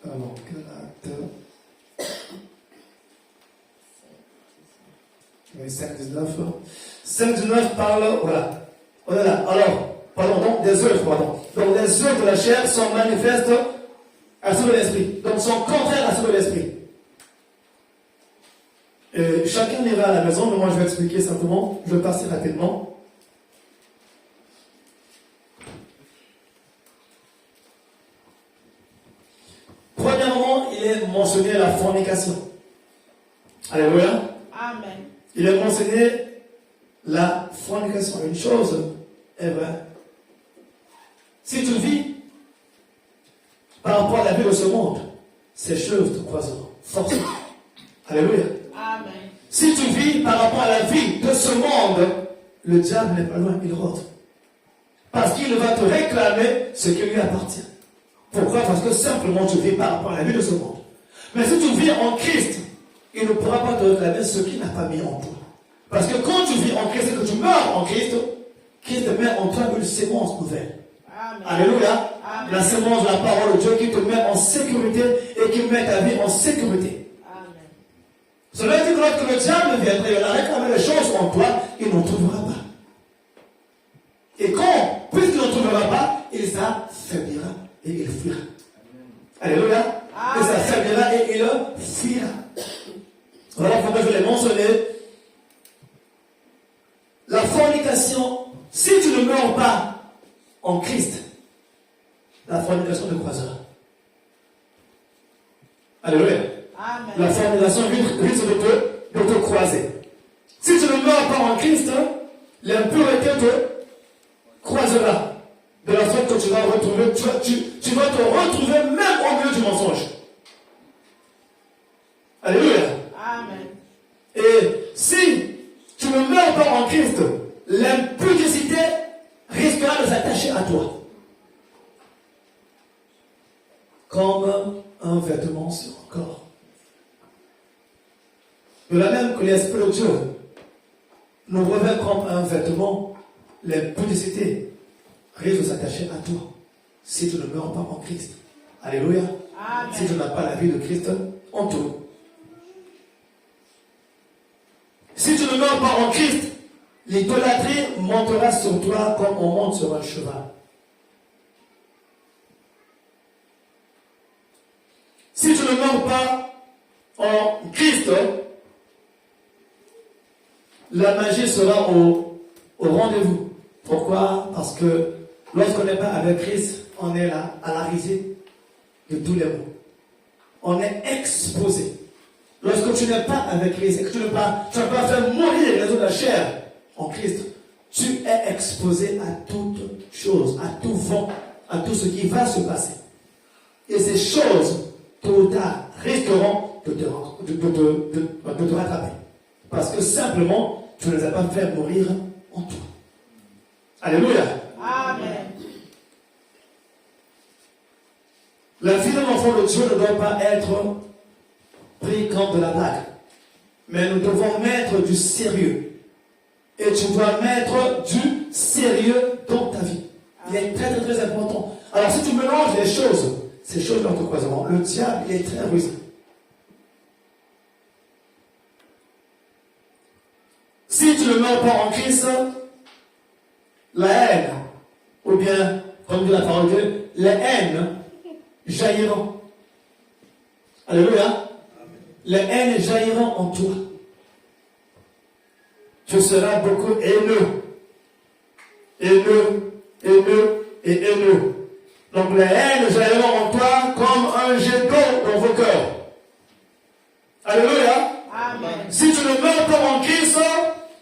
Alors, Galates. Oui, 5.19. 5.19 parle, voilà. Alors, pardon, donc des œuvres, pardon. Donc les œuvres de la chair sont manifestes à ceux de l'esprit. Donc sont contraires à ceux de l'esprit. Et chacun ira à la maison, mais moi je vais expliquer simplement, je vais passer rapidement. Premièrement, il est mentionné la fornication. Alléluia. Amen. Il est mentionné la fornication. Une chose est vraie. Si tu vis par rapport à la vie de ce monde, ces choses te croiseront. Forcément. Alléluia. Amen. Si tu vis par rapport à la vie de ce monde, le diable n'est pas loin, il rôde. Parce qu'il va te réclamer ce qui lui appartient. Pourquoi? Parce que simplement tu vis par rapport à la vie de ce monde. Mais si tu vis en Christ, il ne pourra pas te réclamer ce qu'il n'a pas mis en toi. Parce que quand tu vis en Christ et que tu meurs en Christ, Christ met en toi une sémence nouvelle. Amen. Alléluia. Amen. La sémence de la parole de Dieu qui te met en sécurité et qui met ta vie en sécurité. Amen. Cela dit que lorsque le diable viendrait, il a réclamé les choses en toi, il n'en trouvera pas. Et quand, puisqu'il n'en trouvera pas, il s'affaiblira et il fuira. Alléluia. Il s'affaiblira et il fuira. Voilà pourquoi je l'ai mentionné. La fornication, si tu ne meurs pas en Christ, la fornication te croisera. Alléluia. Amen. La fornication risque de te croiser. Si tu ne meurs pas en Christ, l'impureté te croisera. De la sorte que tu vas retrouver, tu vas te retrouver même au milieu du mensonge. Alléluia. Amen. Et si tu ne meurs pas en Christ, l'impudicité risquera de s'attacher à toi. Comme un vêtement sur un corps. De la même que l'Esprit de Dieu nous revêt comme un vêtement, l'impudicité risque de s'attacher à toi si tu ne meurs pas en Christ. Alléluia. Amen. Si tu n'as pas la vie de Christ en toi. Si tu ne meurs pas en Christ, l'idolâtrie montera sur toi comme on monte sur un cheval. Si tu ne meurs pas en Christ, la magie sera au rendez-vous. Pourquoi? Parce que lorsqu'on n'est pas avec Christ, on est là à la risée de tous les maux. On est exposé. Lorsque tu n'es pas avec Christ et que tu n'as pas fait mourir les autres de la chair en Christ, tu es exposé à toute chose, à tout vent, à tout ce qui va se passer. Et ces choses, tôt ou tard, risqueront de te rattraper. Parce que simplement, tu ne les as pas fait mourir en toi. Alléluia. Amen. La vie d'un enfant de Dieu ne doit pas être pris comme de la blague. Mais nous devons mettre du sérieux. Et tu dois mettre du sérieux dans ta vie. Il est très très très important. Alors si tu mélanges les choses, ces choses-là te croiseront. Le diable, il est très rusé. Si tu ne meurs pas en Christ, la haine, ou bien, comme dit la parole de Dieu, les haines jailliront. Alléluia. Les haines jailliront en toi. Tu seras beaucoup haineux. Haineux, haineux et haineux. Donc les haines jailliront en toi comme un jet d'eau dans vos cœurs. Alléluia. Amen. Si tu ne meurs pas en Christ,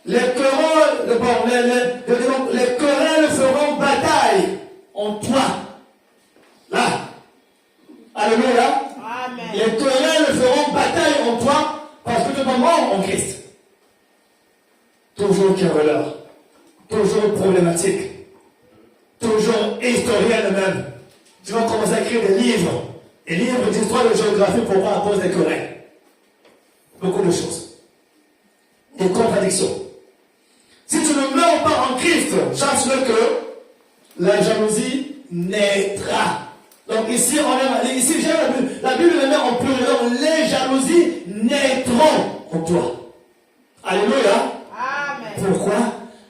les querelles feront bataille en toi. Là. Alléluia. Amen. Les querelles feront bataille en toi toujours problématique, toujours historienne même. Tu vas commencer à écrire des livres d'histoire de géographie. Pourquoi? À cause des querelles. Beaucoup de choses. Des contradictions. Si tu ne meurs pas en Christ, sache-le que la jalousie naîtra. Donc ici, la Bible le met en pluriel. Les jalousies naîtront en toi. Alléluia. Amen. Pourquoi?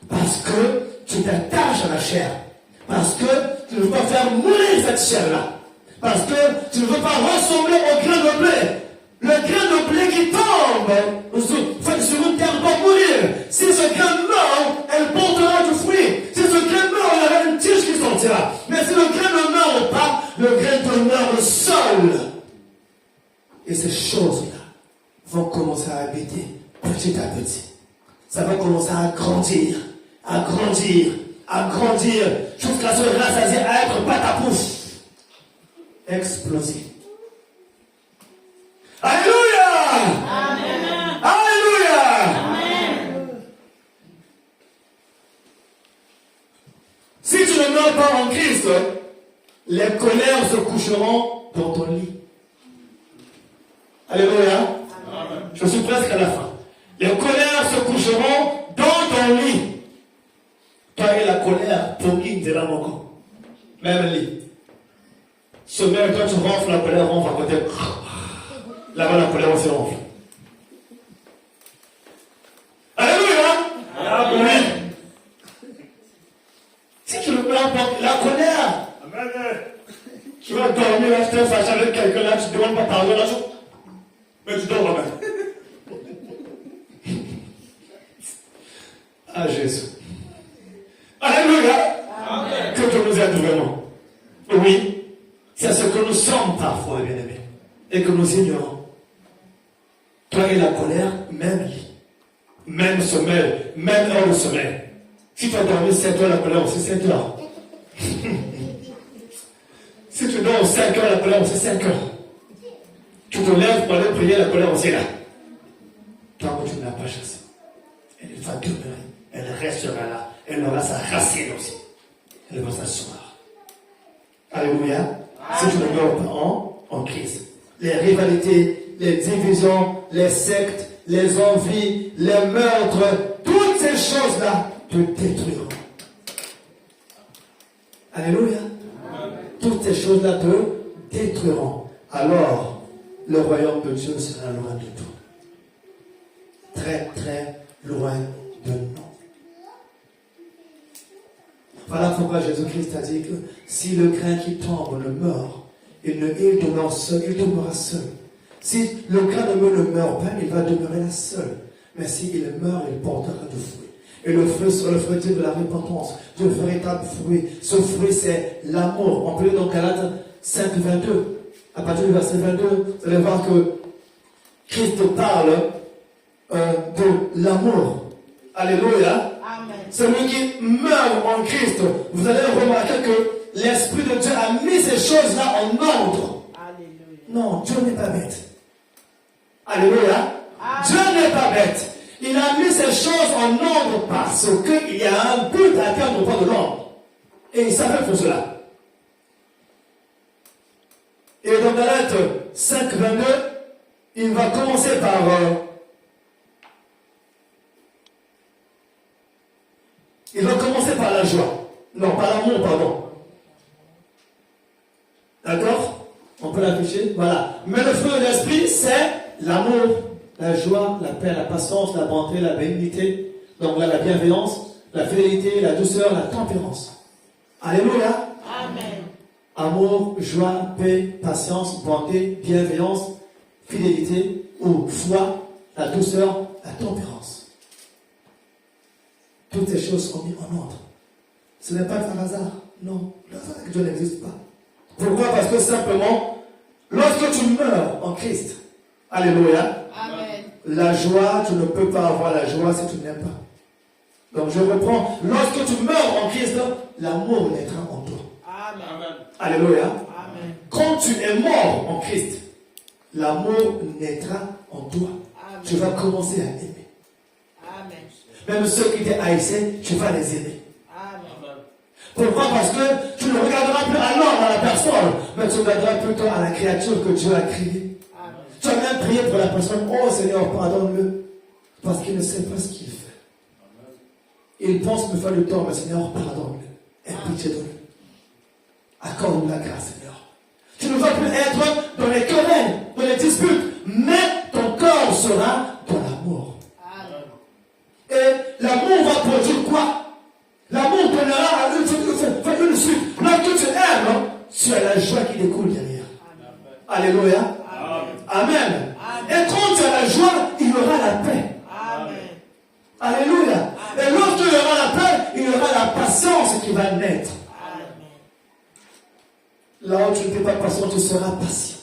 Parce que tu t'attaches à la chair. Parce que tu ne veux pas faire mourir cette chair-là. Parce que tu ne veux pas ressembler au grain de blé. Le grain de blé qui tombe sur une terre doit mourir. Si ce grain meurt, elle portera du fruit. Si ce grain meurt, il y aura une tige qui sortira. Mais si le grain ne meurt pas, le grain demeure seul. Et ces choses-là vont commencer à habiter petit à petit. Ça va commencer à grandir, jusqu'à se rassasier, à être pâte à pouf. Explosif. Alléluia! Amen. Alléluia! Amen. Si tu ne meurs pas en Christ, les colères se coucheront dans ton lit. Alléluia! Amen. Je suis presque à la fin. Les colères se coucheront dans ton lit. Toi et la colère, ton lit de la moko. Même lit. Sommeil, toi tu ronfles, la colère ronfle à côté. Là-bas, la colère aussi ronfle. Alléluia! Amen. Si tu ne pleures pas, la colère. Amen. Tu vas dormir là, tu te fâches avec quelqu'un là, tu ne demandes pas pardon là, mais tu dors quand même. Ah Jésus. Alléluia. Amen. Que Dieu nous aide vraiment. Oui, c'est ce que nous sommes parfois, bien-aimés, et que nous ignorons. Toi et la colère, même lit, même sommeil, même heure de sommeil. Si tu as dormi 7 heures, la colère aussi 7 heures. Si tu dors 5 heures, la colère aussi 5 heures. Tu te lèves pour aller prier, la colère aussi là. Tant que tu ne l'as pas chassée, elle va demeurer, elle restera là, elle aura sa racine aussi. Elle va s'asseoir. Alléluia. Si tu ne meurs pas en Christ, les rivalités, les divisions, les sectes, les envies, les meurtres, toutes ces choses-là te détruiront. Alléluia. Amen. Toutes ces choses-là te détruiront. Alors, le royaume de Dieu sera loin de toi. Très, très loin de nous. Voilà pourquoi Jésus-Christ a dit que si le grain qui tombe le meurt, il demeurera seul. Si le grain ne meurt pas, il va demeurer là seul. Mais s'il meurt, il portera du fruit. Et le fruit sera le fruit de la repentance, du véritable fruit. Ce fruit, c'est l'amour. On peut lire dans Galates 5, 22. À partir du verset 22, vous allez voir que Christ parle de l'amour. Alléluia. Amen. Celui qui meurt en Christ, vous allez remarquer que l'Esprit de Dieu a mis ces choses-là en ordre. Alléluia. Non, Dieu n'est pas bête. Alléluia. Amen. Dieu n'est pas bête. Il a mis ces choses en ordre parce qu'il y a un but à atteindre au point de l'ordre. Et il savait faire cela. Et dans Galates 5, 22, il va commencer par... il va commencer par la joie. Non, par l'amour, pardon. D'accord? On peut l'afficher? Voilà. Mais le fruit de l'esprit, c'est l'amour, la joie, la paix, la patience, la bonté, la bénignité. Donc là, la bienveillance, la fidélité, la douceur, la tempérance. Alléluia. Amen. Amour, joie, paix, patience, bonté, bienveillance, fidélité ou foi, la douceur, la tempérance. Toutes ces choses sont mises en ordre. Ce n'est pas un hasard. Non, le hasard avec Dieu n'existe pas. Pourquoi? Parce que simplement, lorsque tu meurs en Christ, alléluia, Amen. la joie, tu ne peux pas avoir la joie si tu n'aimes pas. Donc je reprends, lorsque tu meurs en Christ, l'amour naîtra en toi. Amen. Alléluia. Amen. Quand tu es mort en Christ, l'amour naîtra en toi. Amen. Tu vas commencer à aimer. Amen. Même ceux qui te haïssaient, tu vas les aimer. Amen. Pourquoi? Parce que tu ne regarderas plus à l'homme, à la personne, mais tu regarderas plutôt à la créature que Dieu a créée. Amen. Tu as même prié pour la personne. Oh Seigneur, pardonne-le. Parce qu'il ne sait pas ce qu'il fait. Il pense me faire le tort, mais Seigneur, pardonne-le. Aie pitié de lui. Accorde-lui la grâce, Seigneur. Tu ne vas plus être dans les querelles, dans les disputes, mais ton corps sera dans l'amour. Amen. Et l'amour va produire quoi? L'amour donnera à une suite. Lorsque tu aimes, tu as la joie qui découle derrière. Alléluia. Amen. Et quand tu as la joie, il y aura la paix. Amen. Alléluia. Et lorsqu'il y aura la paix, il y aura la patience qui va naître. Là où tu ne fais pas patient, tu seras patient.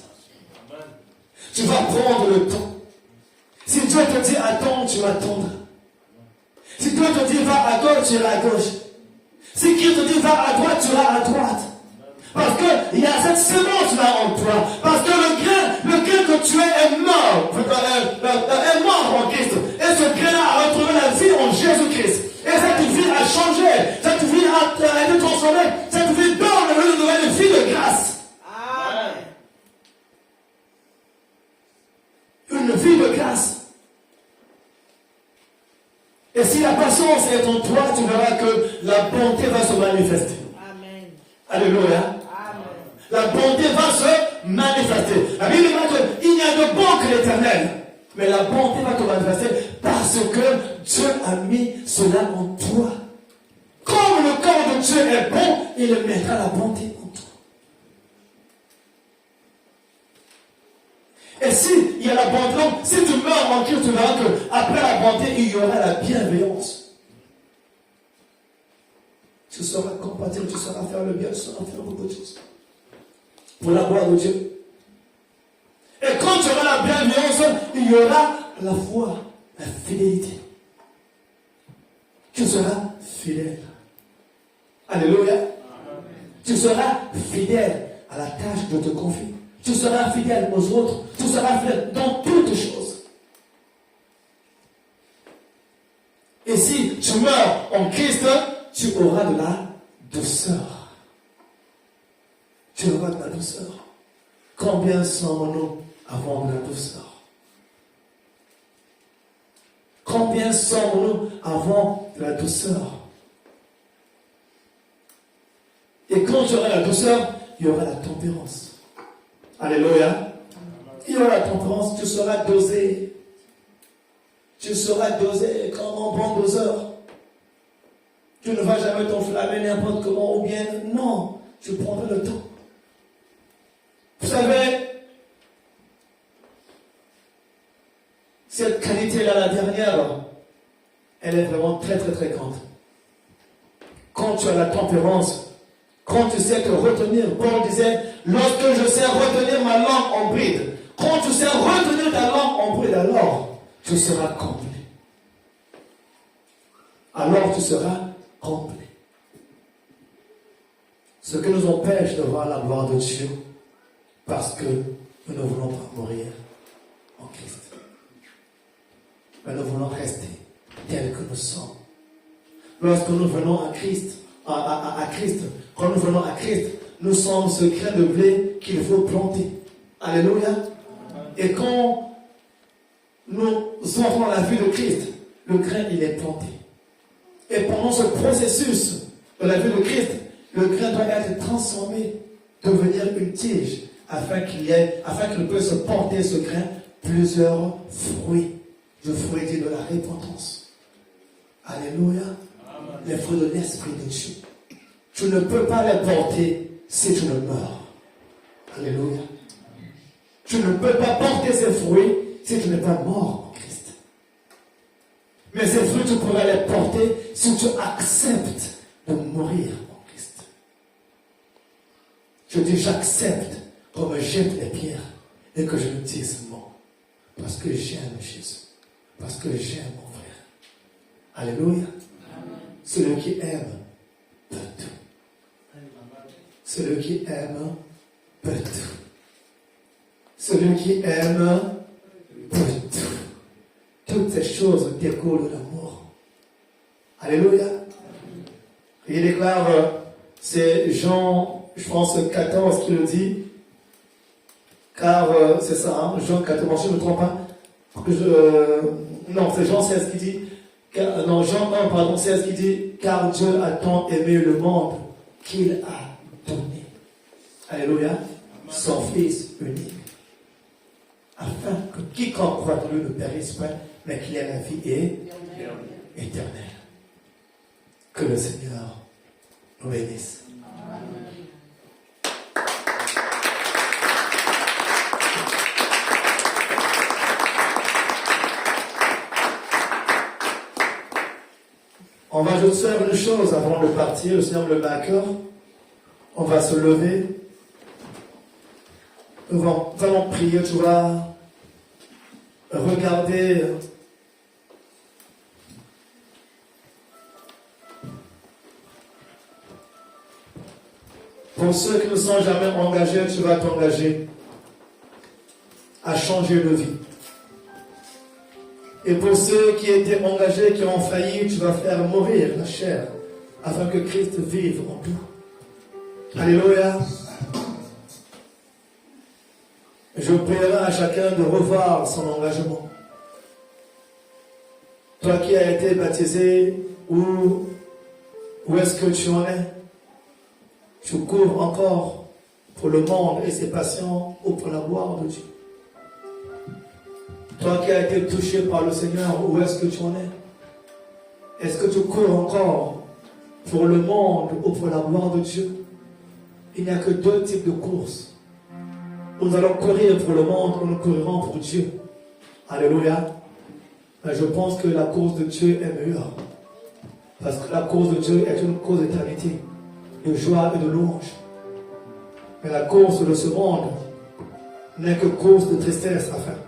Tu vas prendre le temps. Si Dieu te dit attends, tu attendras. Si Dieu te dit va à gauche, tu iras à gauche. Si Dieu te dit va à droite, tu iras à droite. Parce qu'il y a cette semence-là en toi. Parce que le grain que tu es mort. Est mort en Christ. Et ce grain-là a retrouvé la vie en Jésus-Christ. Et cette vie a changé. Cette vie a été transformée. Cette vie donne une nouvelle vie de grâce. Amen. Une vie de grâce. Et si la patience est en toi, tu verras que la bonté va se manifester. Amen. Alléluia. Amen. La bonté va se manifester. La Bible dit qu'il n'y a de bon que l'Éternel. Mais la bonté va te manifester parce que Dieu a mis cela en toi. Comme le corps de Dieu est bon, il mettra la bonté en toi. Et si il y a la bonté, donc, si tu meurs en Christ, tu verras qu'après la bonté, il y aura la bienveillance. Tu sauras compatir, tu sauras faire le bien, tu sauras faire beaucoup de choses. Pour la gloire de Dieu. Et quand tu auras la bienveillance, il y aura la foi, la fidélité. Tu seras fidèle. Alléluia. Amen. Tu seras fidèle à la tâche que je te confie. Tu seras fidèle aux autres. Tu seras fidèle dans toutes choses. Et si tu meurs en Christ, tu auras de la douceur. Tu auras de la douceur. Combien sommes-nous avant de la douceur? Combien sommes-nous avant de la douceur? Et quand tu auras la douceur, il y aura la tempérance. Alléluia. Il y aura la tempérance, tu seras dosé. Tu seras dosé comme un bon doseur. Tu ne vas jamais t'enflammer n'importe comment ou bien non. Tu prendras le temps. Vous savez, cette qualité-là, la dernière, elle est vraiment très très très grande. Quand tu as la tempérance, quand tu sais te retenir, Paul disait, lorsque je sais retenir ma langue en bride, quand tu sais retenir ta langue en bride, alors tu seras complet. Alors tu seras complet. Ce que nous empêche de voir la gloire de Dieu, parce que nous ne voulons pas mourir en Christ. Mais nous voulons rester tels que nous sommes. Lorsque nous venons à Christ, quand nous venons à Christ, nous sommes ce grain de blé qu'il faut planter. Alléluia. Et quand nous entrons dans la vie de Christ, le grain, il est planté. Et pendant ce processus de la vie de Christ, le grain doit être transformé, devenir une tige, afin qu'il puisse porter ce grain plusieurs fruits. Le fruit de la repentance. Alléluia. Amen. Les fruits de l'Esprit de Dieu. Tu ne peux pas les porter si tu ne meurs. Alléluia. Tu ne peux pas porter ces fruits si tu n'es pas mort en Christ. Mais ces fruits, tu pourras les porter si tu acceptes de mourir en Christ. Je dis, j'accepte qu'on me jette les pierres et que je me dise non. Parce que j'aime Jésus. Parce que j'aime mon frère. Alléluia. Amen. Celui qui aime peut tout. Celui qui aime peut tout. Celui qui aime peut tout. Toutes ces choses découlent de l'amour. Alléluia. Il déclare, c'est Jean, je pense 14 qui le dit, car c'est ça, hein, Jean 14, je ne me trompe pas. Non, c'est Jean 16 qui dit, non, Jean 1, pardon, 16 qui dit, car Dieu a tant aimé le monde qu'il a donné. Alléluia. Son Fils unique. Afin que quiconque croit en lui ne périsse pas, mais qu'il ait la vie éternelle. Que le Seigneur nous bénisse. On va juste faire une chose avant de partir. Le Seigneur me le met à cœur. On va se lever. Nous allons prier. Tu vas regarder pour ceux qui ne sont jamais engagés, tu vas t'engager à changer de vie. Et pour ceux qui étaient engagés, qui ont failli, tu vas faire mourir la chair afin que Christ vive en toi. Alléluia. Je prierai à chacun de revoir son engagement. Toi qui as été baptisé, où est-ce que tu en es? Tu cours encore pour le monde et ses passions ou pour la gloire de Dieu? Toi qui as été touché par le Seigneur, où est-ce que tu en es? Est-ce que tu cours encore pour le monde ou pour la gloire de Dieu? Il n'y a que deux types de courses. Nous allons courir pour le monde ou nous courirons pour Dieu. Alléluia. Mais je pense que la cause de Dieu est meilleure. Parce que la cause de Dieu est une cause d'éternité, de joie et de louange. Mais la cause de ce monde n'est que cause de tristesse à faire.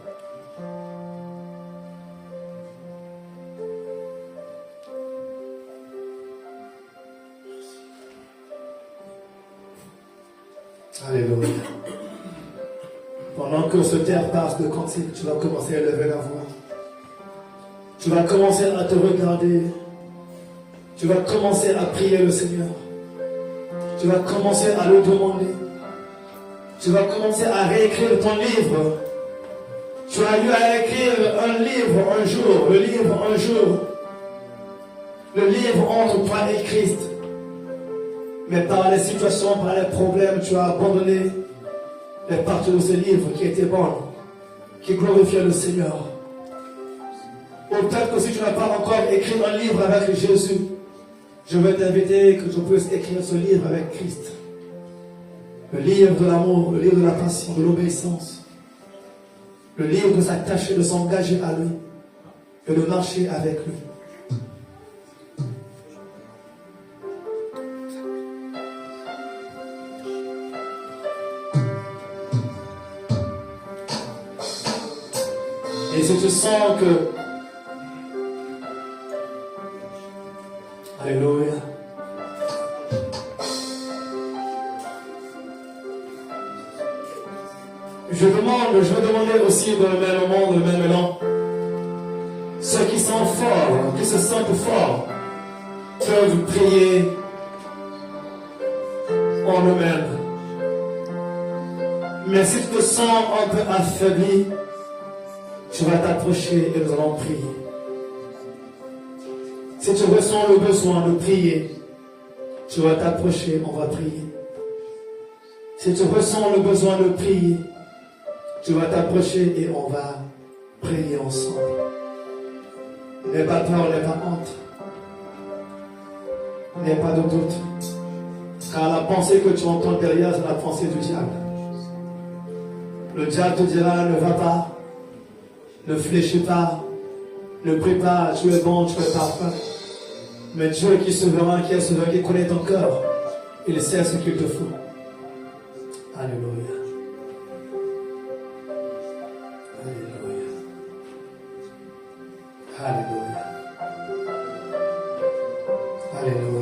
Alléluia. Pendant que ce terre passe de cantique, tu vas commencer à lever la voix. Tu vas commencer à te regarder. Tu vas commencer à prier le Seigneur. Tu vas commencer à le demander. Tu vas commencer à réécrire ton livre. Tu as eu à écrire un livre un jour, le livre un jour. Le livre entre toi et Christ. Mais par les situations, par les problèmes, tu as abandonné les parties de ce livre qui étaient bonnes, qui glorifiaient le Seigneur. Ou peut-être que si tu n'as pas encore écrit un livre avec Jésus, je vais t'inviter que tu puisses écrire ce livre avec Christ. Le livre de l'amour, le livre de la passion, de l'obéissance. Le livre de s'attacher, de s'engager à lui et de marcher avec lui. Et si tu sens que... Alléluia. Je vais demander aussi dans le même moment, dans le même élan, ceux qui sont forts, qui se sentent forts, peuvent prier en eux-mêmes. Mais si tu te sens un peu affaibli, tu vas t'approcher et nous allons prier. Si tu ressens le besoin de prier, tu vas t'approcher, on va prier. Si tu ressens le besoin de prier, tu vas t'approcher et on va prier ensemble. N'aie pas peur, n'aie pas honte. N'aie pas de doute. Car la pensée que tu entends derrière, c'est la pensée du diable. Le diable te dira, ne va pas, ne fléchis pas, ne prie pas, tu es bon, tu es parfait. Mais Dieu qui est souverain, qui connaît ton cœur, il sait ce qu'il te faut. Alléluia. Alléluia. Alléluia. Alléluia.